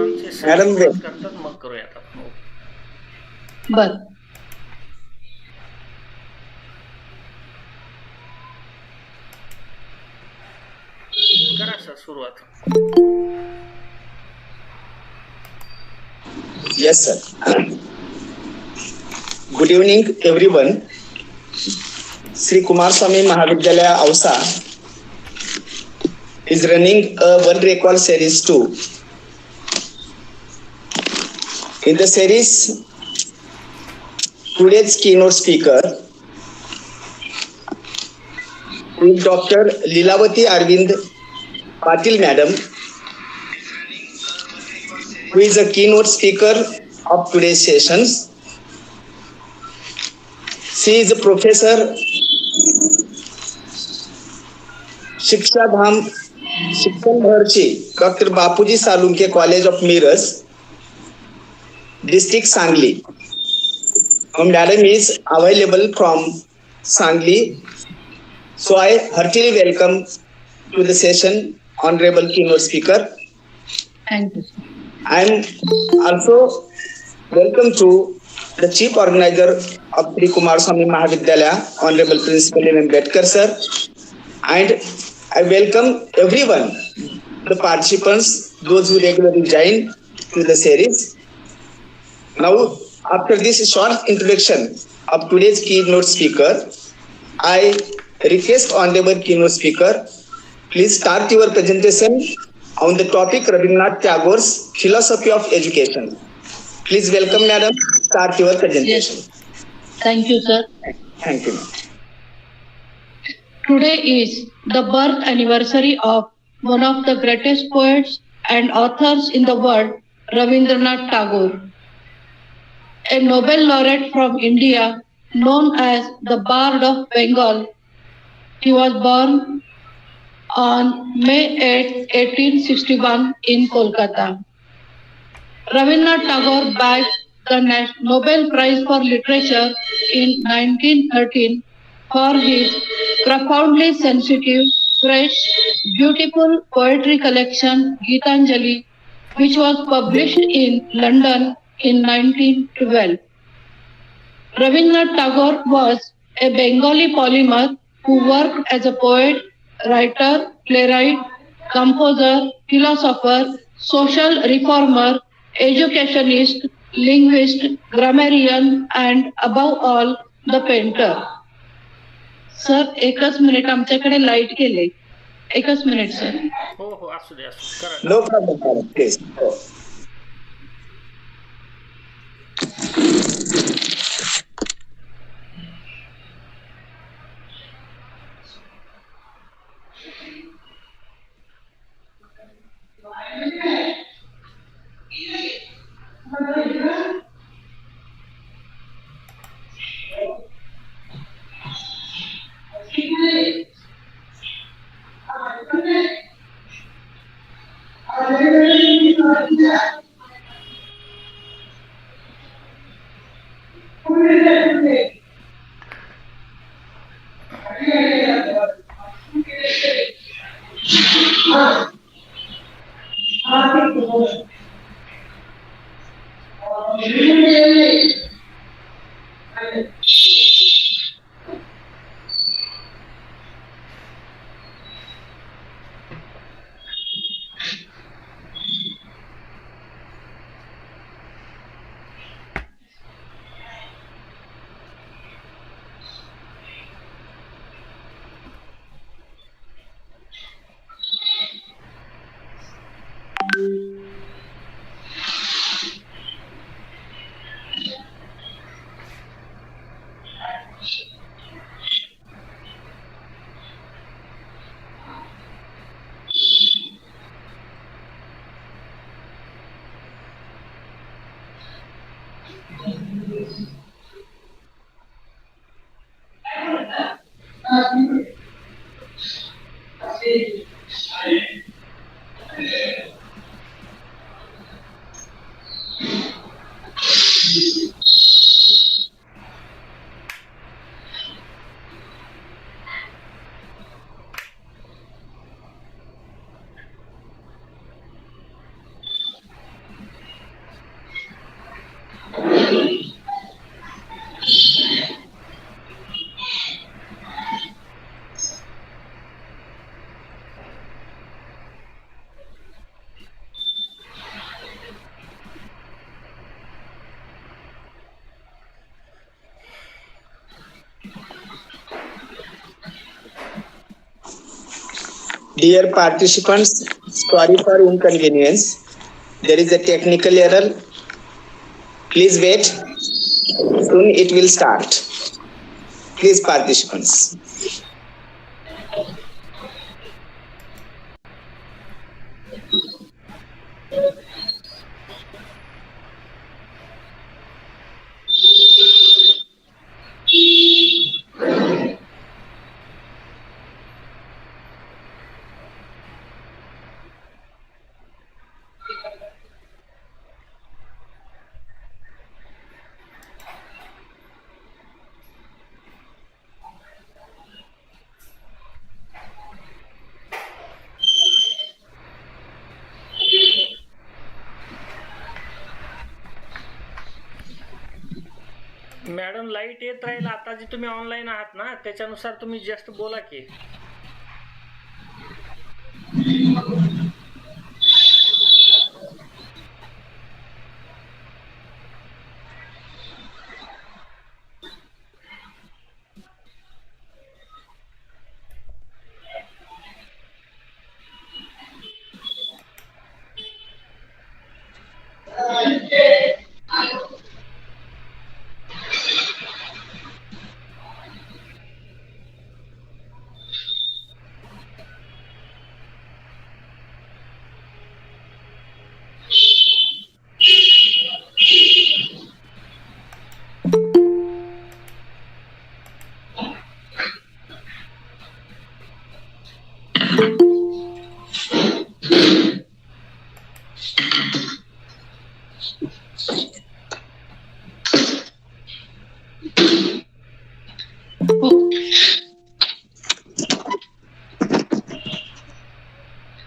जणांचे मॅडम करतात मग करूयात आपण. बर. करा सर सुरुवात. Yes, sir. Good evening, everyone. Shri Kumarswami Mahavidyalaya Ausa is running a world record series 2. In the series, today's keynote speaker is Dr. Leelawati Arvind Patil Madam, who is a keynote speaker of today's sessions. She is a professor, Shikshanmaharshi, Dr. Bapuji Salunkhe College of Miraj, District Sangli. Madam is available from Sangli. So I heartily welcome to the session, Honorable Keynote Speaker. Thank you. I am also welcome to the Chief Organizer of Shri Kumarswami Mahavidyalaya, Honorable Principal Ambedkar Sir, and I welcome everyone, the participants, those who regularly join to the series. Now, after this short introduction of today's keynote speaker, I request Honorable Keynote Speaker, please start your presentation on the topic Rabindranath Tagore's philosophy of education. Please welcome, Madam. Start your presentation. Yes. Thank you, sir. Thank you. Today is the birth anniversary of one of the greatest poets and authors in the world, Rabindranath Tagore, a Nobel laureate from India, known as the Bard of Bengal. He was born on May 8, 1861 in Kolkata. Rabindranath Tagore bagged the Nobel Prize for Literature in 1913 for his profoundly sensitive, fresh, beautiful poetry collection Gitanjali, which was published in London in 1912. Rabindranath Tagore was a Bengali polymath who worked as a poet, writer, playwright, composer, philosopher, social reformer, educationist, linguist, grammarian, and above all, the painter. Sir एकच minute, आमच्याकडे light गेले. एकच minute sir. हो हो असू दे करा. No problem, madam. Please. Dear participants, sorry for inconvenience. There is a technical error. Please wait. Soon it will start. Please, participants. Madam light येत राहील. आता जे तुम्ही ऑनलाईन आहात ना त्याच्यानुसार तुम्ही जस्ट बोला की.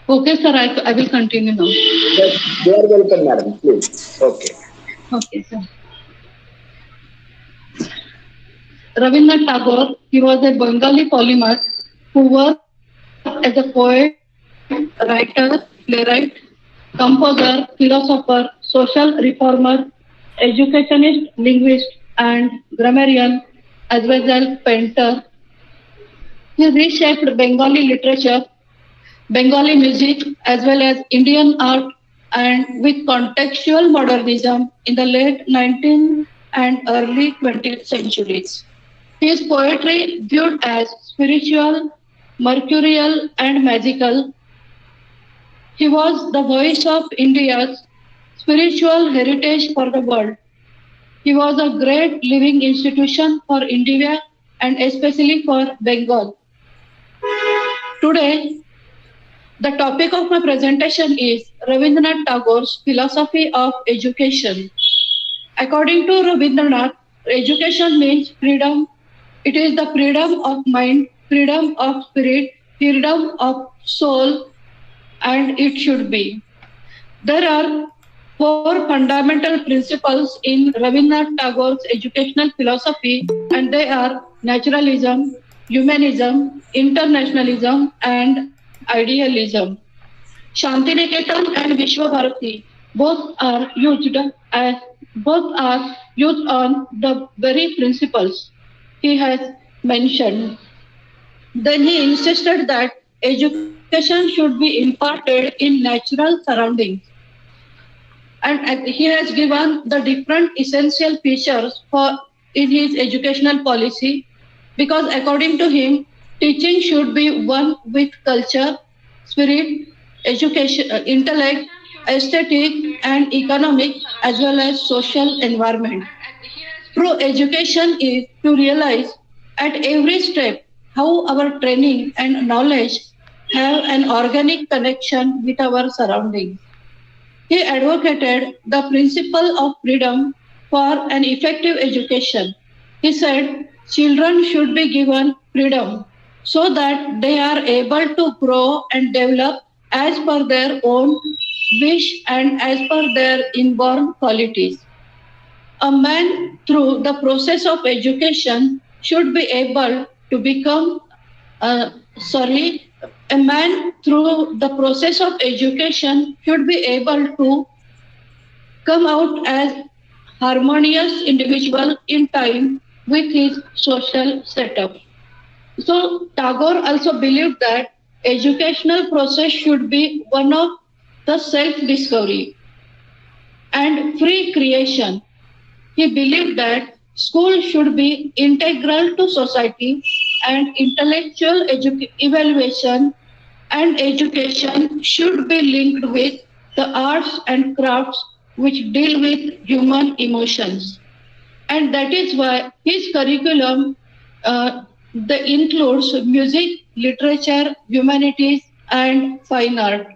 Okay, sir, I will continue now. Yes, you are welcome, madam. Please. Okay. Okay, sir. Rabindranath Tagore, he was a Bengali polymath who worked as a poet, writer, playwright, composer, philosopher, social reformer, educationist, linguist, and grammarian, as well as painter. He reshaped Bengali literature, Bengali music, as well as Indian art, and with contextual modernism in the late 19th and early 20th centuries. His poetry, viewed as spiritual, mercurial, and magical, he was the voice of India's spiritual heritage for the world. He was a great living institution for India and especially for Bengal. Today, the topic of my presentation is Rabindranath Tagore's philosophy of education. According to Rabindranath, education means freedom. It is the freedom of mind, freedom of spirit, freedom of soul, and it should be. There are four fundamental principles in Rabindranath Tagore's educational philosophy, and they are naturalism, humanism, internationalism, and idealism. Shantiniketan and Vishwabharati both are used on the very principles he has mentioned. Then he insisted that education should be imparted in natural surroundings. And he has given the different essential features in his educational policy, because according to him, teaching should be one with culture, spirit, education, intellect, aesthetic, and economic, as well as social environment. True education is to realize at every step how our training and knowledge have an organic connection with our surroundings. He advocated the principle of freedom for an effective education. He said children should be given freedom so that they are able to grow and develop as per their own wish and as per their inborn qualities. A man, through the process of education, should be able to become, a man through the process of education should be able to come out as harmonious individual in time with his social setup. So Tagore also believed that educational process should be one of the self-discovery and free creation. He believed that school should be integral to society and intellectual evaluation and education should be linked with the arts and crafts which deal with human emotions. And that is why his curriculum includes music, literature, humanities, and fine art.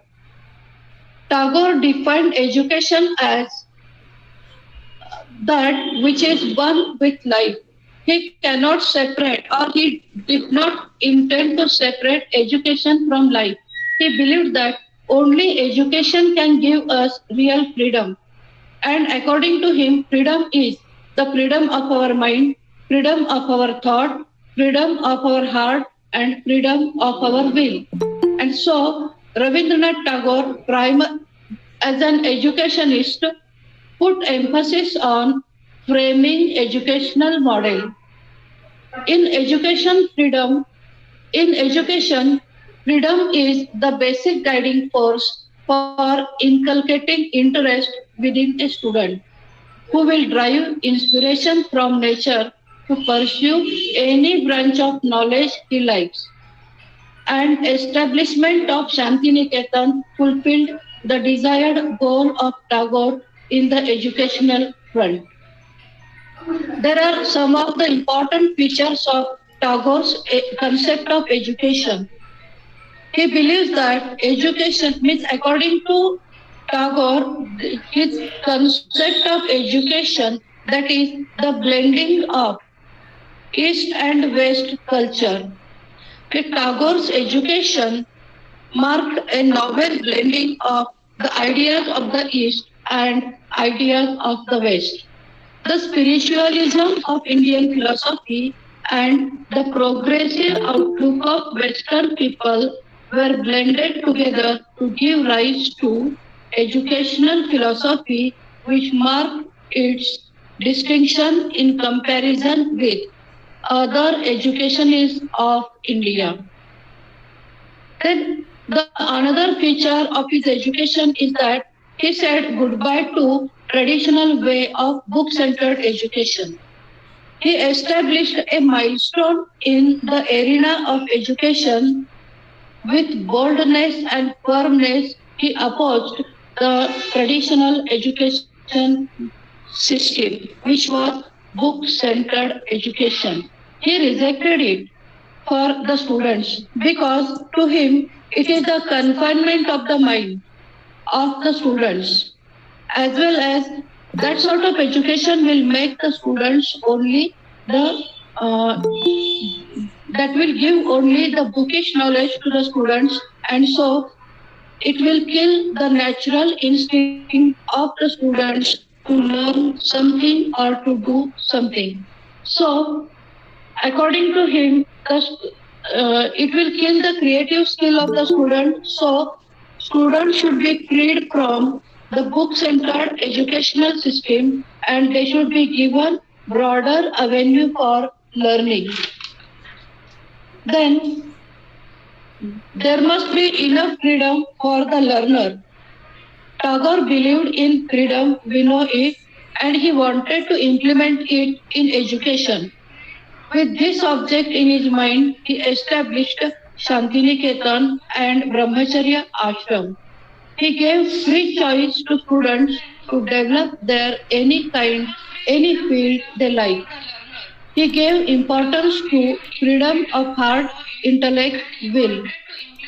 Tagore defined education as that which is one with life. He cannot separate, or he did not intend to separate education from life. He believed that only education can give us real freedom. And according to him, freedom is the freedom of our mind, freedom of our thought, freedom of our heart, and freedom of our will. And so, Rabindranath Tagore, as an educationist, put emphasis on framing educational model. In education, freedom in education, freedom is the basic guiding force for inculcating interest within a student who will drive inspiration from nature to pursue any branch of knowledge he likes. And establishment of Shantiniketan fulfilled the desired goal of Tagore in the educational front. There are some of the important features of Tagore's concept of education. He believes that education means, according to Tagore, his concept of education, that is the blending of East and West culture. Tagore's education marked a novel blending of the ideas of the East and ideas of the West. The spiritualism of Indian philosophy and the progressive outlook of Western people were blended together to give rise to educational philosophy, which marked its distinction in comparison with other educationists of India. Then the another feature of his education is that he said goodbye to traditional way of book-centered education. He established a milestone in the arena of education. With boldness and firmness, he opposed the traditional education system, which was book-centered education. He rejected it for the students because to him it is the confinement of the mind of the students, as well as that sort of education will make the students only the that will give only the bookish knowledge to the students, and so it will kill the natural instinct of the students to learn something or to do something. So according to him, it will kill the creative skill of the student. So, students should be freed from the book-centered educational system and they should be given broader avenue for learning. Then, there must be enough freedom for the learner. Tagore believed in freedom, we know it, and he wanted to implement it in education. With this object in his mind, he established Shantiniketan and Brahmacharya Ashram. He gave free choice to students to develop their any field they like. He gave importance to freedom of heart, intellect, will.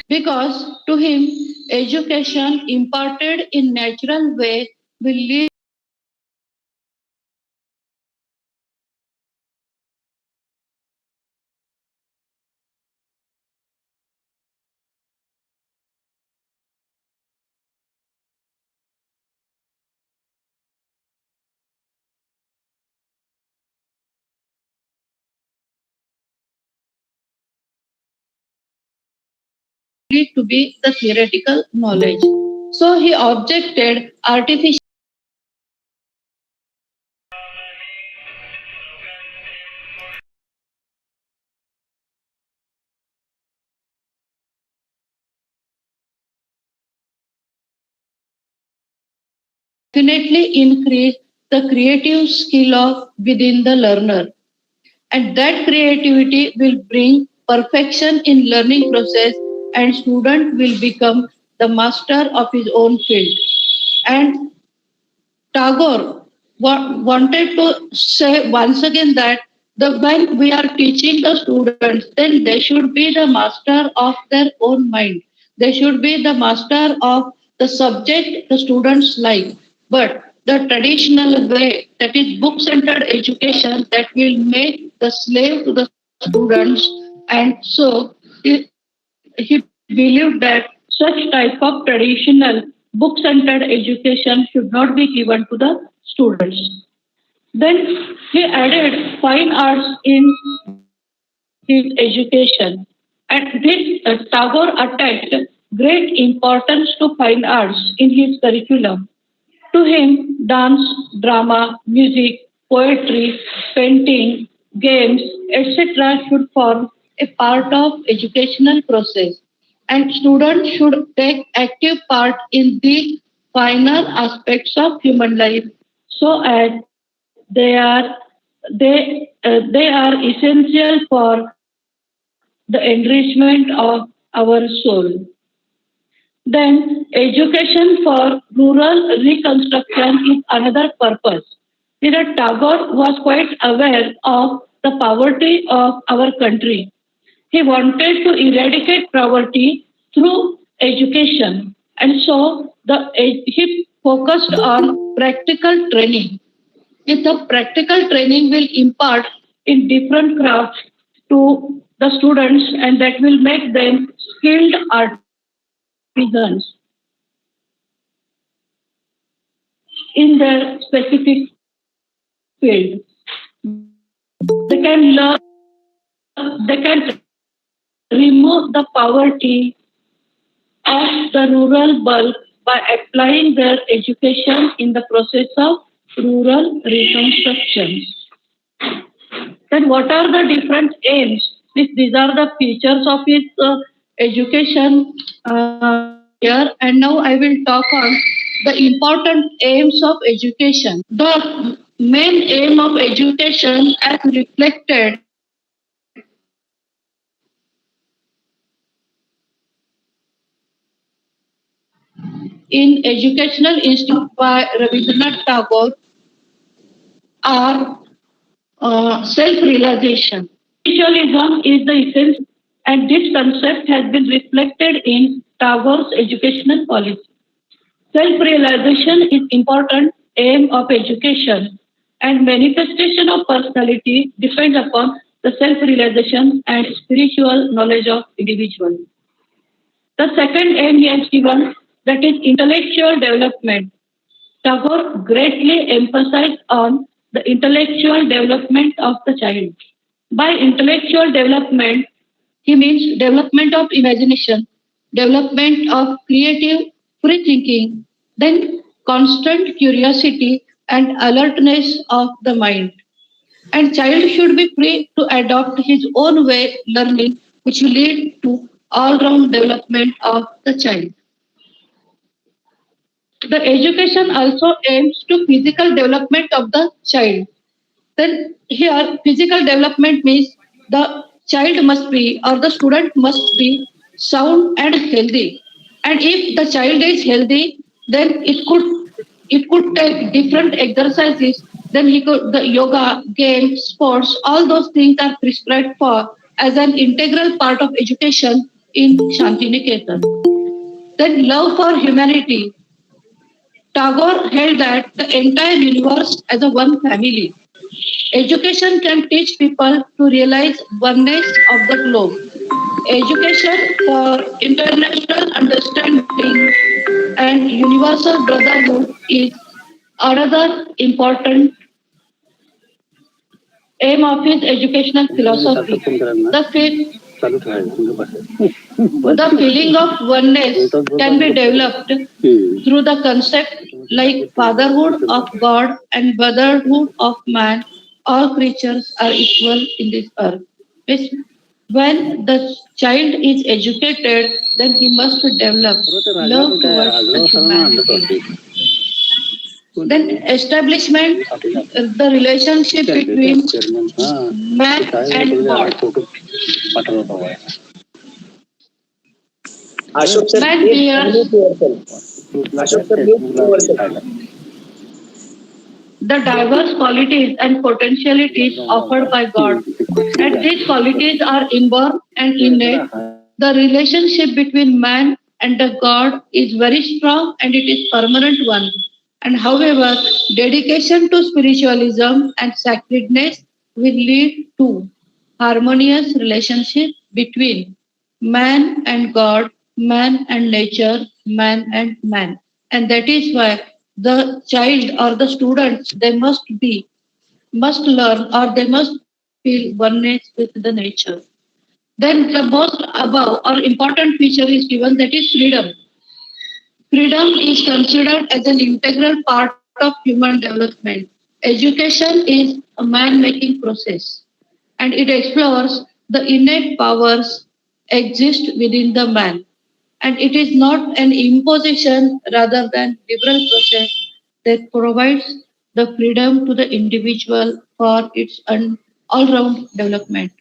Because to him, education imparted in natural way will lead to be the theoretical knowledge. So he objected artificial definitely increase the creative skill of within the learner, and that creativity will bring perfection in learning process, and student will become the master of his own field. And Tagore wanted to say once again that when we are teaching the students, then they should be the master of their own mind. They should be the master of the subject the students like. But the traditional way, that is book-centered education, that will make the slave to the students, and so he believed that such type of traditional book-centered education should not be given to the students. Then he added fine arts in his education, and this Tagore attached great importance to fine arts in his curriculum. To him, dance, drama, music, poetry, painting, games, etc. should form a part of educational process, and students should take active part in the finer aspects of human life, so as they are essential for the enrichment of our soul. Then education for rural reconstruction is another purpose. Miraj Tagore was quite aware of the poverty of our country. He wanted to eradicate poverty through education, and so he focused on practical training. If the practical training will impart in different crafts to the students, and that will make them skilled artisans in their specific field. They can learn, they can remove the poverty of the rural bulk by applying their education in the process of rural reconstruction. Then what are the different aims? These are the features of his education here, and now I will talk on the important aims of education. The main aim of education as reflected in Educational Institute by Rabindranath Tagore are self-realization. Individualism is the essence, and this concept has been reflected in Tagore's educational policy. Self-realization is important aim of education, and manifestation of personality depends upon the self-realization and spiritual knowledge of individual. The second aim he has given, that is intellectual development. Tagore greatly emphasized on the intellectual development of the child. By intellectual development, he means development of imagination, development of creative free thinking, then constant curiosity and alertness of the mind. And child should be free to adopt his own way learning, which will lead to all-round development of the child. The education also aims to physical development of the child. Then here physical development means the child must be, or the student must be sound and healthy. And if the child is healthy, then it could take different exercises. Then he could the yoga, games, sports, all those things are prescribed for as an integral part of education in Shantiniketan. Then love for humanity. Tagore held that the entire universe as a one family. Education can teach people to realize oneness of the globe. Education for international understanding and universal brotherhood is another important aim of his educational philosophy. The feeling of oneness can be developed through the concept like fatherhood of God and brotherhood of man. All creatures are equal in this earth. When the child is educated, then he must develop love towards the humanity. Then establishment, the relationship between man and God. Ashok sir, Man please bears unmute yourself. Ashok sir, mute yourself. the diverse qualities and potentialities offered by God. And these qualities are inborn and innate. The relationship between man and the God is very strong and it is permanent one. And however, dedication to spiritualism and sacredness will lead to harmonious relationship between man and God, man and nature, man and man. And that is why the child or the students they must learn or they must feel oneness with the nature. Then the most above or important feature is given that is freedom. Freedom is considered as an integral part of human development. Education is a man-making process and it explores the innate powers exist within the man. And it is not an imposition rather than liberal process that provides the freedom to the individual for its all-round development.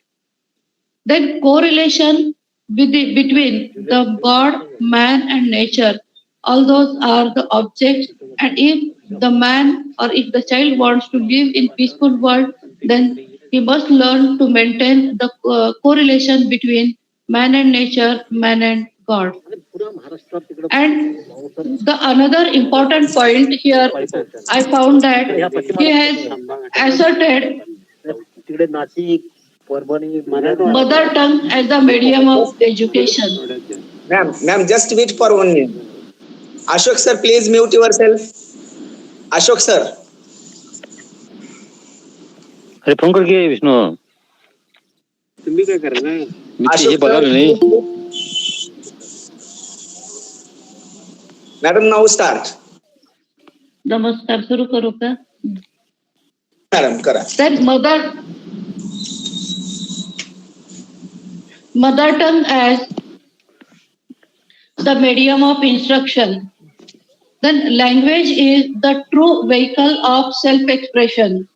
Then correlation between the God, man, and nature, all those are the objects. And if the man or if the child wants to live in peaceful world, then he must learn to maintain the correlation between man and nature, man and God. And the another important point here, I found that he has asserted mother tongue as the medium of education. Ma'am, just wait for 1 minute. Ashok sir, please mute yourself. Ashok sir. अरे phone करके विष्णु तुम्ही काय करा ना मी ते हे Ashok बघायला sir. नाही Madam, now start. नमस्कार सुरू करू का? Madam, करा. Then mother tongue as the medium of instruction. Then language is the true vehicle of self-expression,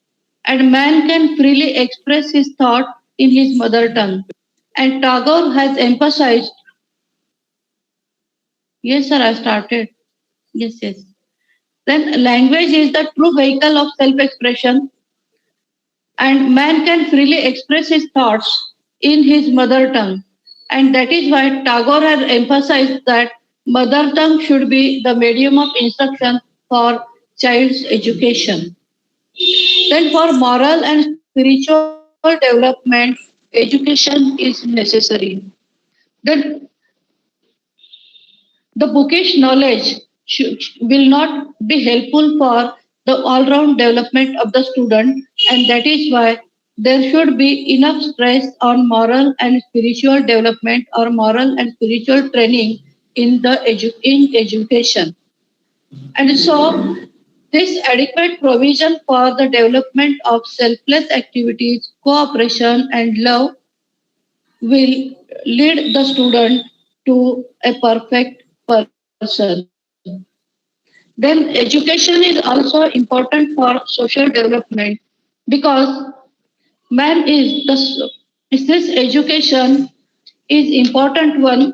and man can freely express his thought in his mother tongue. And Tagore has emphasized. Yes, sir, I started. Yes, yes. Then language is the true vehicle of self-expression, and man can freely express his thoughts in his mother tongue. And that is why Tagore has emphasized that mother tongue should be the medium of instruction for child's education. Then for moral and spiritual development, education is necessary. Then the bookish knowledge will not be helpful for the all-round development of the student, and that is why there should be enough stress on moral and spiritual development or moral and spiritual training in the in education. And so this adequate provision for the development of selfless activities, cooperation and love will lead the student to a perfect person. Then education is also important for social development because man is this education is important one,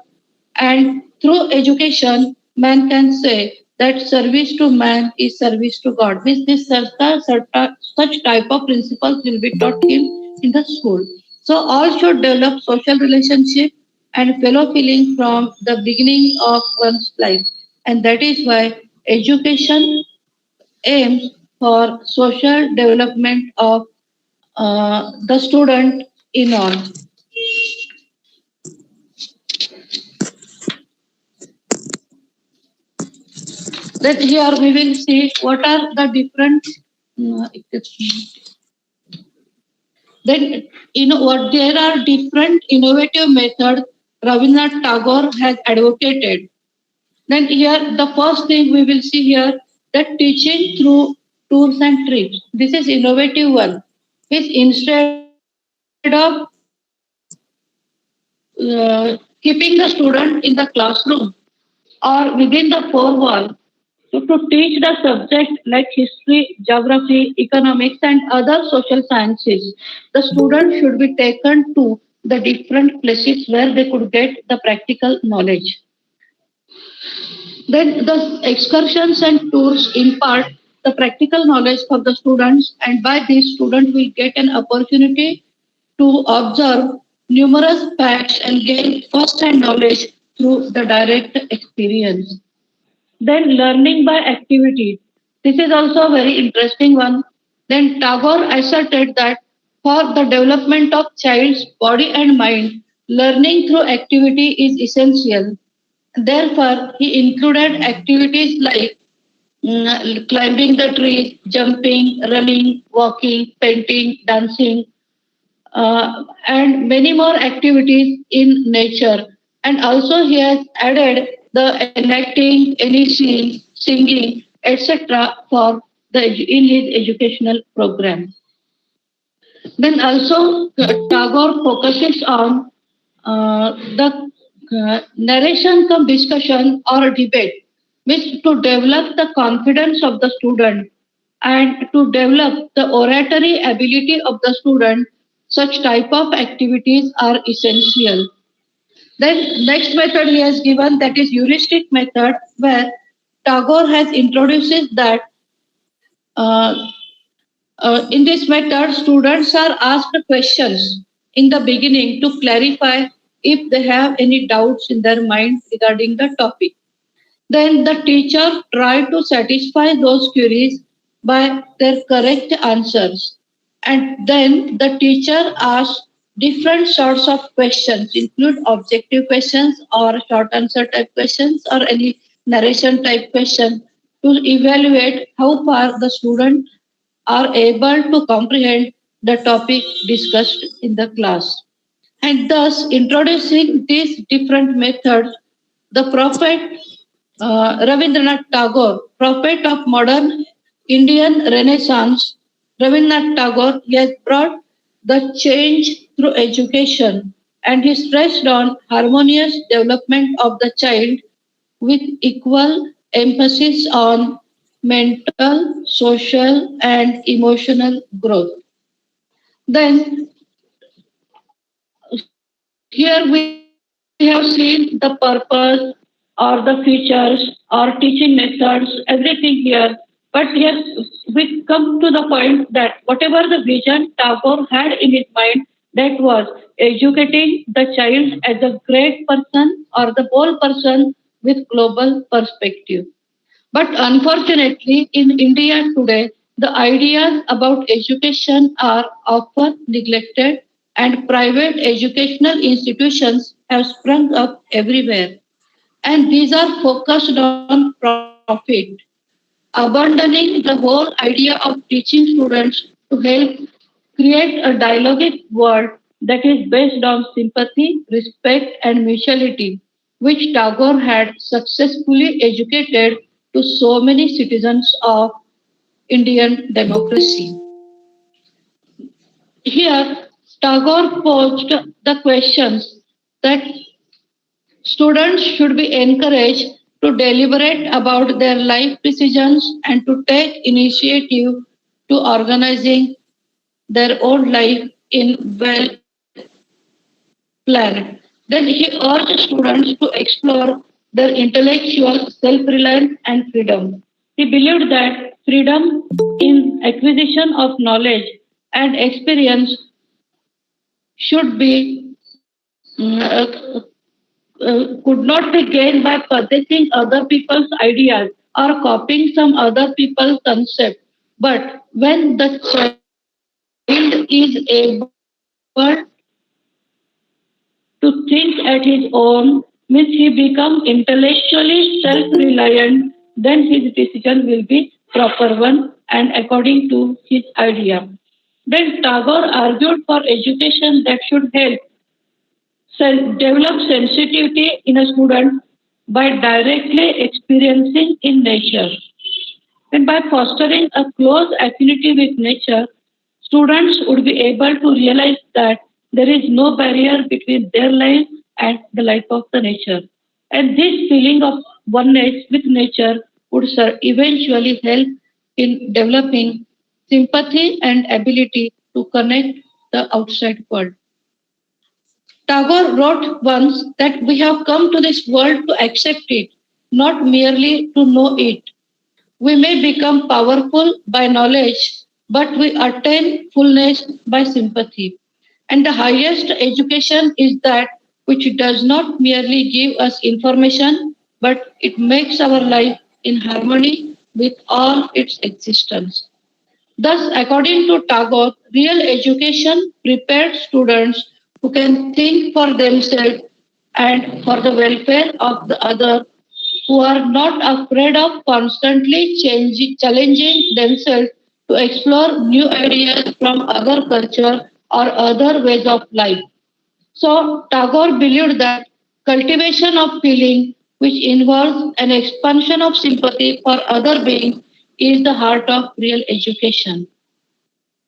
and through education man can say that service to man is service to God. This such type of principles will be taught him in the school. So all should develop social relationship and fellow feeling from the beginning of one's life, and that is why education aims for social development of the student in all. Then here we will see what are the different. Then what there are different innovative methods Rabindranath Tagore has advocated. Then here the first thing we will see here that teaching through tours and trips. This is innovative one. Is instead of keeping the student in the classroom or within the four wall, to teach the subject like history, geography, economics, and other social sciences. The student should be taken to the different places where they could get the practical knowledge. Then the excursions and tours impart the practical knowledge for the students, and by this, student will get an opportunity to observe numerous facts and gain first-hand knowledge through the direct experience. Then learning by activity. This is also a very interesting one. Then Tagore asserted that for the development of child's body and mind, learning through activity is essential. Therefore, he included activities like climbing the trees, jumping, running, walking, painting, dancing, and many more activities in nature. And also he has added the enacting, any scene, singing, etc. for in his educational program. Then also Tagore focuses on the narration cum discussion or debate, which to develop the confidence of the student and to develop the oratory ability of the student. Such type of activities are essential. Then next method he has given, that is heuristic method, where Tagore has introduced that uh, in this method, students are asked questions in the beginning to clarify if they have any doubts in their mind regarding the topic. Then the teacher tries to satisfy those queries by their correct answers. And then the teacher asks different sorts of questions, include objective questions or short answer type questions or any narration type question to evaluate how far the student are able to comprehend the topic discussed in the class. And thus, introducing these different methods, the prophet Rabindranath Tagore, prophet of modern Indian Renaissance, Rabindranath Tagore, he has brought the change through education, and he stressed on harmonious development of the child with equal emphasis on mental, social, and emotional growth. Then here we have seen the purpose or the features or teaching methods, everything here. But here we come to the point that whatever the vision Tagore had in his mind, that was educating the child as a great person or the whole person with global perspective. But unfortunately, in India today, the ideas about education are often neglected, and private educational institutions have sprung up everywhere. And these are focused on profit, abandoning the whole idea of teaching students to help create a dialogic world that is based on sympathy, respect, and mutuality, which Tagore had successfully educated to so many citizens of Indian democracy. Here, Tagore posed the questions that students should be encouraged to deliberate about their life decisions and to take initiative to organizing their own life in well planned. Then he urged students to explore their intellectual self-reliance and freedom. He believed that freedom in acquisition of knowledge and experience should be could not be gained by possessing other people's ideas or copying some other people's concept. But when the child is able to think at his own, means he become intellectually self-reliant, then his decision will be proper one and according to his idea. Then Tagore argued for education that should help develop sensitivity in a student by directly experiencing in nature. And by fostering a close affinity with nature, students would be able to realize that there is no barrier between their life and the life of the nature. And this feeling of oneness with nature would eventually help in developing sympathy and ability to connect the outside world. Tagore wrote once that we have come to this world to accept it, not merely to know it. We may become powerful by knowledge, but we attain fullness by sympathy. And the highest education is that which does not merely give us information, but it makes our life in harmony with all its existence. Thus, according to Tagore, real education prepares students who can think for themselves and for the welfare of the other, who are not afraid of constantly challenging themselves to explore new ideas from other culture or other ways of life. So Tagore believed that cultivation of feeling, which involves an expansion of sympathy for other beings, is the heart of real education.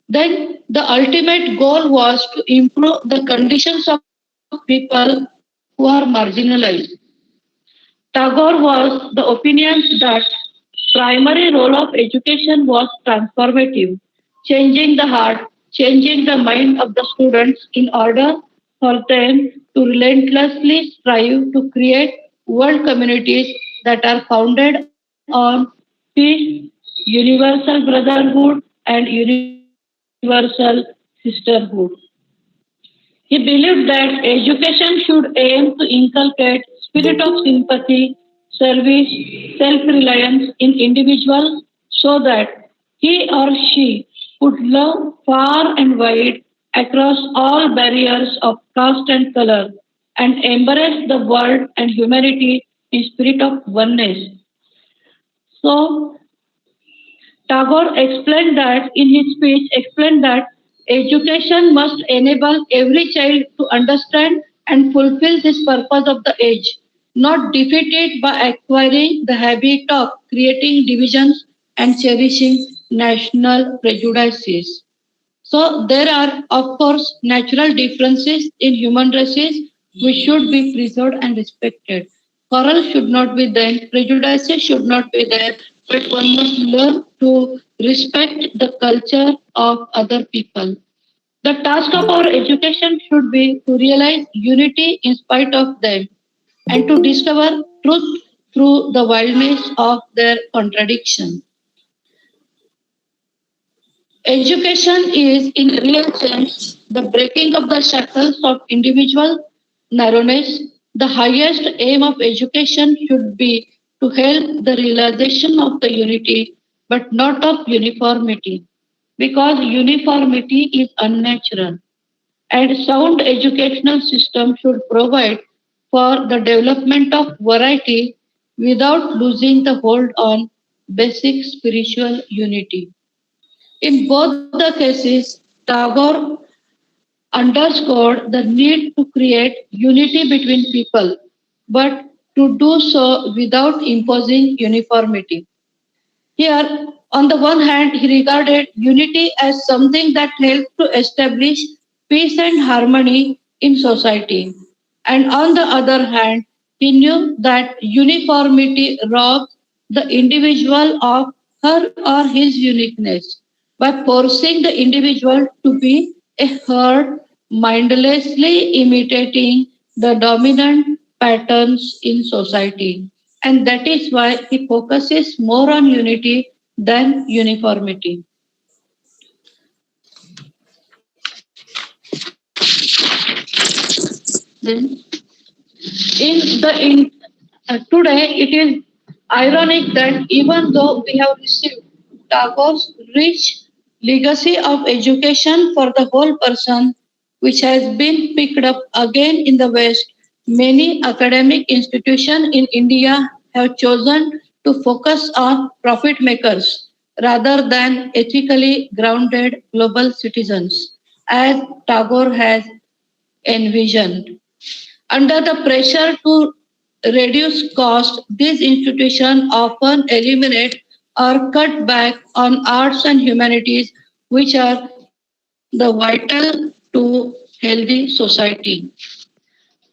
Then the ultimate goal was to improve the conditions of people who are marginalized. Tagore was the opinion that primary role of education was transformative, changing the heart, changing the mind of the students in order for them to relentlessly strive to create world communities that are founded on peace, universal brotherhood, and universal sisterhood. He believed that education should aim to inculcate spirit of sympathy, service, self-reliance in individuals so that he or she could love far and wide across all barriers of caste and color and embrace the world and humanity in spirit of oneness. So Tagore explained that in his speech, explained that education must enable every child to understand and fulfill this purpose of the age, not defeat it by acquiring the habit of creating divisions and cherishing national prejudices. So there are, of course, natural differences in human races which should be preserved and respected. Quarrel should not be there, prejudices should not be there, but one must learn to respect the culture of other people. The task of our education should be to realize unity in spite of them and to discover truth through the wildness of their contradiction. Education is, in real sense, the breaking of the shackles of individual narrowness. The highest aim of education should be to help the realization of the unity, but not of uniformity, because uniformity is unnatural. And sound educational system should provide for the development of variety without losing the hold on basic spiritual unity. In both the cases, Tagore underscored the need to create unity between people, but to do so without imposing uniformity. Here, on the one hand, he regarded unity as something that helped to establish peace and harmony in society. And on the other hand, he knew that uniformity robs the individual of her or his uniqueness by forcing the individual to be a herd, mindlessly imitating the dominant patterns in society. And that is why he focuses more on unity than uniformity. Then, today, it is ironic that even though we have received Tagore's rich legacy of education for the whole person, which has been picked up again in the West, many academic institutions in India have chosen to focus on profit makers rather than ethically grounded global citizens, as Tagore has envisioned. Under the pressure to reduce cost, these institutions often eliminate or cut back on arts and humanities, which are the vital to healthy society.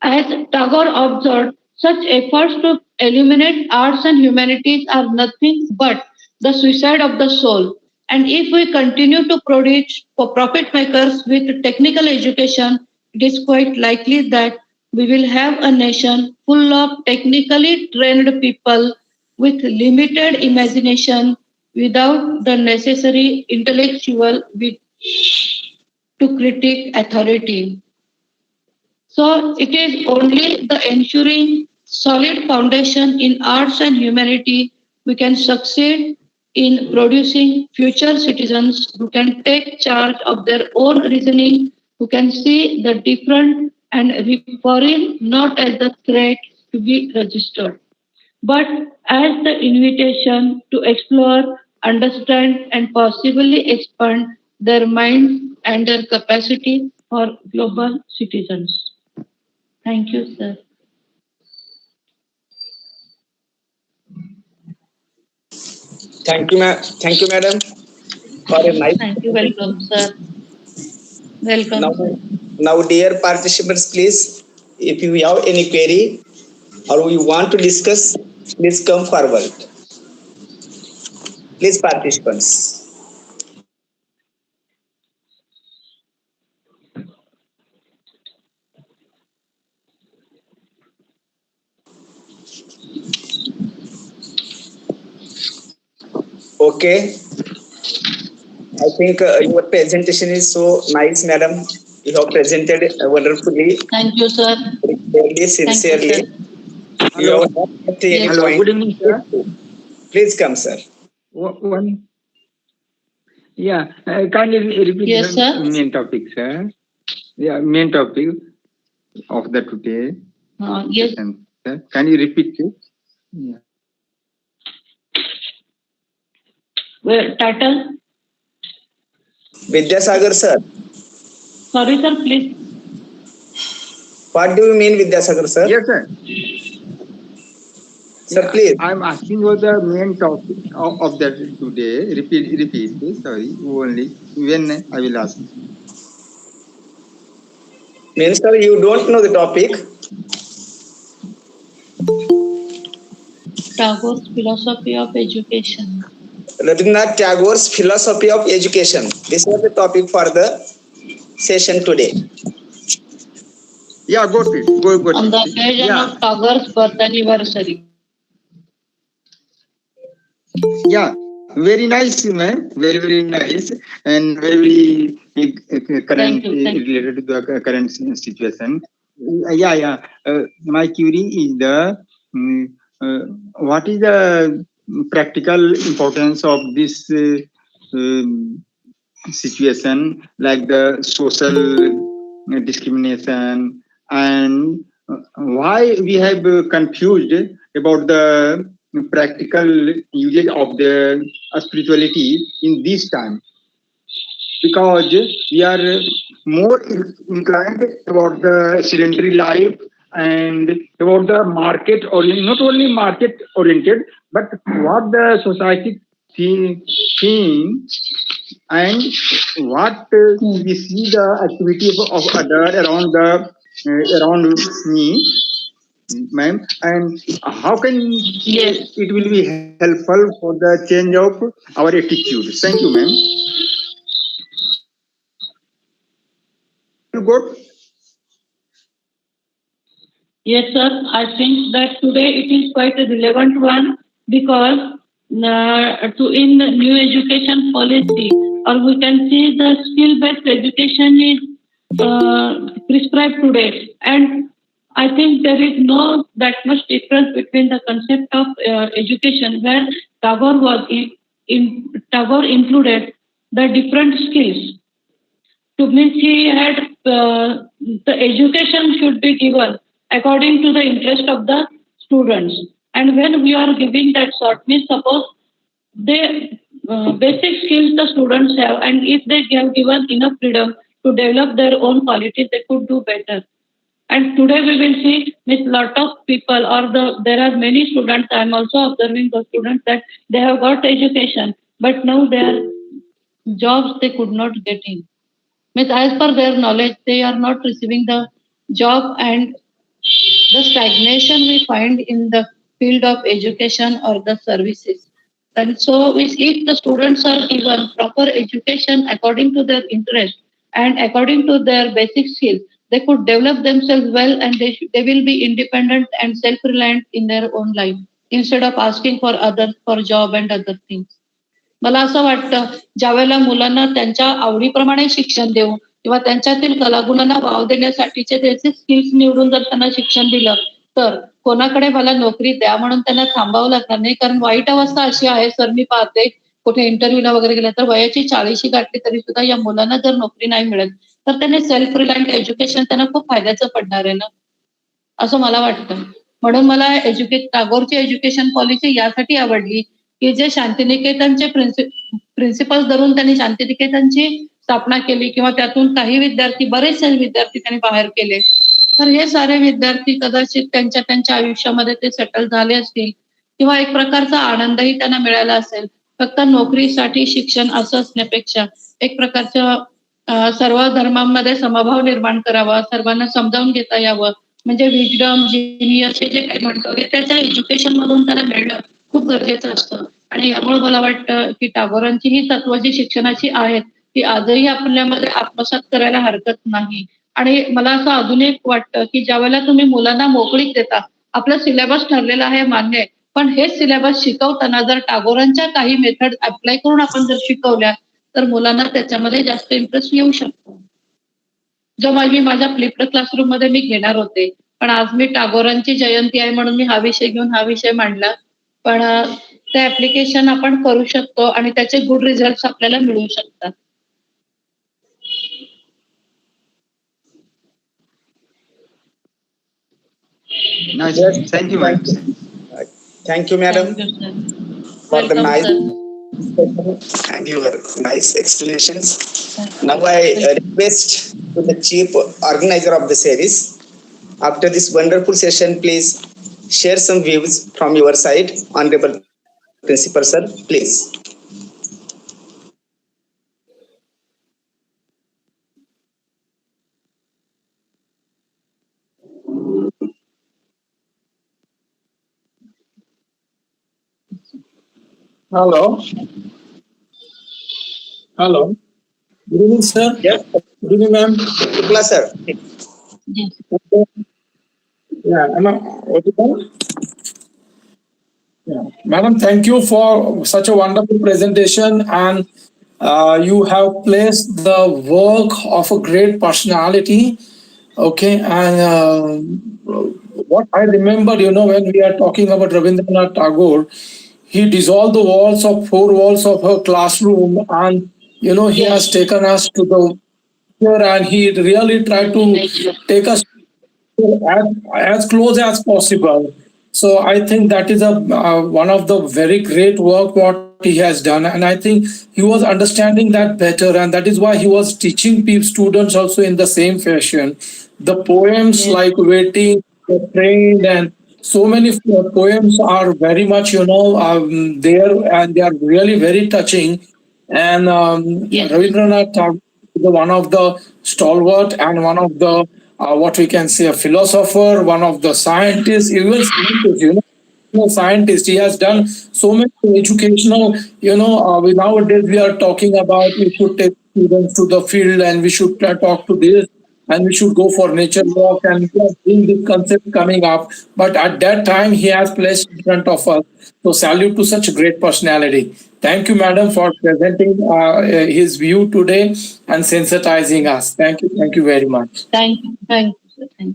As Tagore observed, such efforts to eliminate arts and humanities are nothing but the suicide of the soul. And if we continue to produce for profit makers with technical education, it is quite likely that we will have a nation full of technically trained people with limited imagination without the necessary intellectual wit to critique authority. So it is only the ensuring solid foundation in arts and humanity we can succeed in producing future citizens who can take charge of their own reasoning, who can see the different and foreign not as the threat to be registered, but as the invitation to explore, understand, and possibly expand their minds and their capacity for global citizens. Thank you, sir. Thank you, madam, for a nice. Thank you. Welcome, sir. Welcome, Now, sir. now, dear participants, please, if you have any query or you want to discuss, please come forward. Please, participants. Okay, I think your presentation is so nice, madam. You have presented wonderfully, Thank you, sir. very Thank you, sincerely. sir. You have not left any Yes. Hello, point. good evening, sir. Please come, sir. One, yeah, kindly repeat Yes, the sir. main topic, sir. Yeah, main topic of the today Yes. session, sir. Can you repeat it? Yeah. Well, title? Vidyasagar, sir. Sorry, sir. Please. What do you mean, Vidyasagar, sir? Yes, sir. Sir, Yeah, please. I'm asking for the main topic of the today. Repeat. Sorry, only when I will ask. Means, sir, you don't know the topic. Tagore's philosophy of education. Rabindranath Tagore's philosophy of education. This was the topic for the session today. Yeah, got it. Got On the it. occasion Yeah, of Tagore's birth anniversary. yeah. Very nice, ma'am. Very nice and very current Thank you. Thank you. related to the current situation. Yeah. My query is the what is the practical importance of this situation, like the social discrimination, and why we have confused about the practical usage of the spirituality in this time, because we are more inclined about the sedentary life and about the market oriented, not only market oriented, but what the society think and what we see the activity of other around the around me, ma'am, and how can Yes. it will be helpful for the change of our attitude. Thank you, ma'am. You got? Yes, sir. I think that today it is quite a relevant one because to in the new education policy, or we can see the skill-based education is prescribed today, and I think there is no that much difference between the concept of education where Tagore was Tagore included the different skills. To me, he had the education should be given according to the interest of the students. And when we are giving that sort, means suppose they basic skills the students have, and if they have given enough freedom to develop their own qualities, they could do better. And today we will see with lot of people, or there are many students. I am also observing the students that they have got education, but now their jobs they could not get in. Means as per their knowledge, they are not receiving the job, and the stagnation we find in the field of education or the services. And so if the students are given proper education according to their interest and according to their basic skills, they could develop themselves well, and they will be independent and self-reliant in their own life instead of asking for others for job and other things. मला असं वाटतं, ज्यावेळेला मुलांना त्यांच्या आवडीप्रमाणे शिक्षण देऊ किंवा त्यांच्यातील कलागुणांना वाव देण्यासाठीचे त्याचे स्किल्स निवडून जर त्यांना शिक्षण दिलं, तर कोणाकडे मला नोकरी द्या म्हणून त्यांना थांबावं लागणार नाही. कारण वाईट अवस्था अशी आहे, सर मी पाहते कुठे इंटरव्ह्यूला वगैरे गेलं तर वयाची 40 गाठली तरी सुद्धा या मुलांना जर नोकरी नाही मिळत, तर त्यांनी सेल्फ रिलायंट एज्युकेशन त्यांना खूप फायद्याचं पडणार आहे ना, असं मला वाटतं. म्हणून मला टागोरची एज्युकेशन पॉलिसी यासाठी आवडली की जे शांतिनिकेतनचे प्रिन्सिपल्स धरून त्यांनी शांतिनिकेतनची स्थापना केली किंवा त्यातून काही विद्यार्थी, बरेचसे विद्यार्थी त्यांनी बाहेर केले, तर हे सारे विद्यार्थी कदाचित त्यांच्या त्यांच्या आयुष्यामध्ये ते सेटल झाले असतील किंवा एक प्रकारचा आनंदही त्यांना मिळाला असेल. फक्त नोकरीसाठी शिक्षण असं असण्यापेक्षा एक प्रकारचं सर्व धर्मांमध्ये समभाव निर्माण करावा, सर्वांना समजावून घेता यावं, म्हणजे विजडम, जिनियस हे जे काही म्हणतो हे त्याच्या एज्युकेशन मधून त्याला मिळणं खूप गरजेचं असतं. आणि यामुळे मला वाटतं की टागोरांची ही तत्व जी शिक्षणाची आहेत ती आजही आपल्यामध्ये आत्मसात करायला हरकत नाही. आणि मला असं अजून एक वाटतं की ज्यावेळेला तुम्ही मुलांना मोकळीक देता, आपलं सिलेबस ठरलेलं आहे मान्य आहे, पण हेच सिलेबस शिकवताना जर टागोरांच्या काही मेथड अप्लाय करून आपण जर शिकवल्या तर मुलांना त्याच्यामध्ये जास्त इंटरेस्ट येऊ शकतो. जो मी माझ्या फ्लिप्ड क्लासरूम मध्ये मी घेणार होते, पण आज मी टागोरांची जयंती आहे म्हणून मी हा विषय घेऊन हा विषय मांडला. पण ते ऍप्लिकेशन आपण करू शकतो आणि त्याचे गुड रिझल्ट आपल्याला मिळू शकतात. Nice. Yes, Thank you, thank madam. you. Thank you, madam, thank you sir. for the welcome nice sir. discussion and your nice explanations. Now I request to the chief organizer of the series, after this wonderful session, please share some views from your side, Honorable Principal Sir, please. Hello. Hello. Good evening, sir. Yes, Good evening, ma'am. Shukla sir. Yeah, am I audible? Yeah. Madam, thank you for such a wonderful presentation, and you have placed the work of a great personality. Okay, and what I remember, when we are talking about Rabindranath Tagore, he dissolved the walls of four walls of her classroom, and he has taken us to the here, and he really tried to take us as close as possible. So I think that is a one of the very great work what he has done, and I think he was understanding that better, and that is why he was teaching students also in the same fashion. The poems like Waiting, The Train, and so many poems are very much there, and they are really very touching. And Rabindranath Tagore is one of the stalwart and one of the what we can say a philosopher, one of the scientists, even scientists, scientist. He has done so many educational, nowadays we are talking about we should take students to the field and we should talk to this and we should go for nature walk, and we are seeing this concept coming up. But at that time, he has placed in front of us. So salute to such a great personality. Thank you, madam, for presenting his view today and sensitizing us. Thank you very much. Thank you sir. Thank you.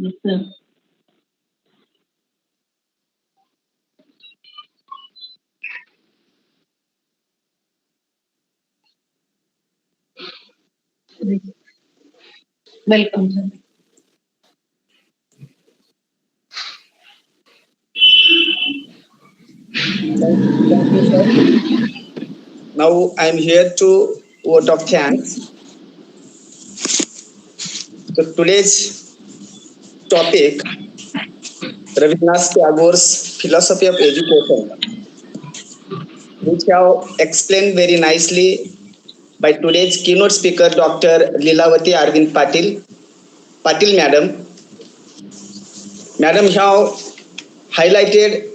Yes, sir. Welcome, sir. Thank you, sir. Now I'm here to vote of thanks. So today's topic, Rabindranath Tagore's philosophy of education, which have explained very nicely by today's keynote speaker, Dr. Leelawati Arvind Patil. Patil madam, madam have highlighted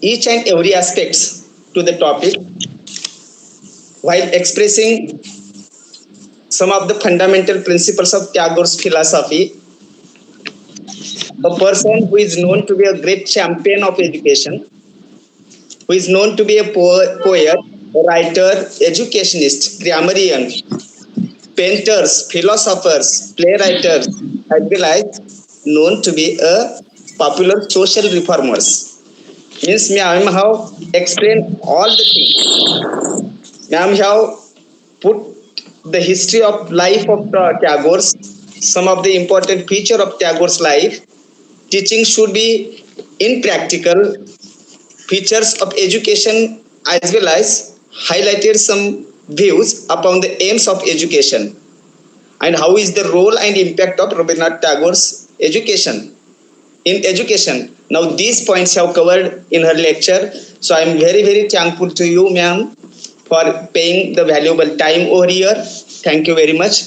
each and every aspects to the topic while expressing some of the fundamental principles of Tagore's philosophy. A person who is known to be a great champion of education, who is known to be a poet, a writer, educationist, grammarian, painters, philosophers, playwriters, as well as known to be a popular social reformers. Means ma'am have explained all the things. Ma'am have put the history of life of Tagore's, some of the important feature of Tagore's life. Teaching should be in practical features of education as well as highlighted some views upon the aims of education and how is the role and impact of Rabindranath Tagore's education in education. Now these points have covered in her lecture. So I am very thankful to you, ma'am, for paying the valuable time over here. Thank you very much.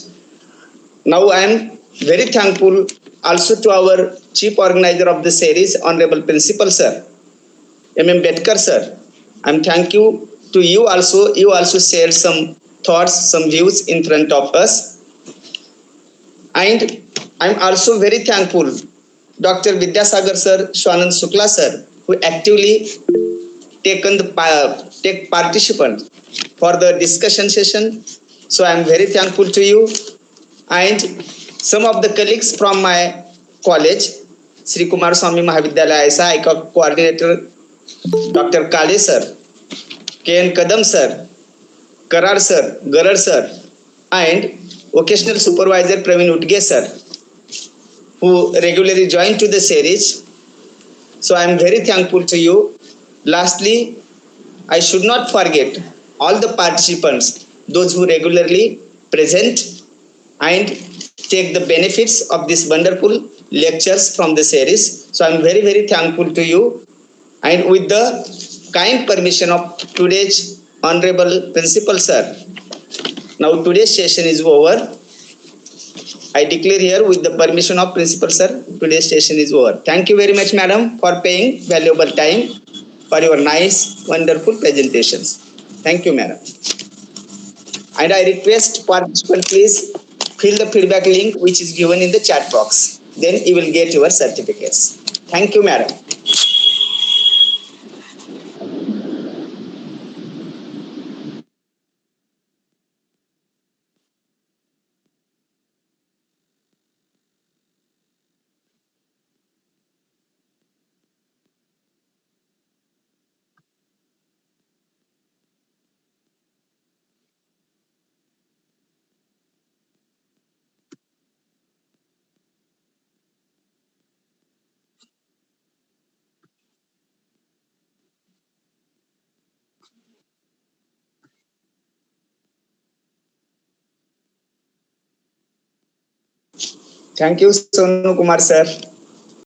Now I am very thankful also to our chief organizer of the series, Honorable Principal Sir, M.M. Betkar Sir. I'm thank you to you also. You also shared some thoughts, some views in front of us. And I'm also very thankful Dr. Vidyasagar Sir, Swanand Sukla Sir, who actively take participant for the discussion session. So I'm very thankful to you. And some of the colleagues from my college, Shri Kumarswami Mahavidyalaya, I coordinator Dr. Kale Sir, K.N. Kadam Sir, Karar Sir, Garar Sir, and Vocational Supervisor Praveen Utge Sir, who regularly join to the series. So I am very thankful to you. Lastly, I should not forget all the participants, those who regularly present and take the benefits of these wonderful lectures from the series. So I am very thankful to you. And with the kind permission of today's Honorable Principal Sir, now today's session is over. I declare here with the permission of Principal Sir, today's session is over. Thank you very much, Madam, for paying valuable time for your nice, wonderful presentations. Thank you, Madam. And I request participants, please fill the feedback link which is given in the chat box. Then you will get your certificates. Thank you, Madam. Thank you, Sonu Kumar Sir.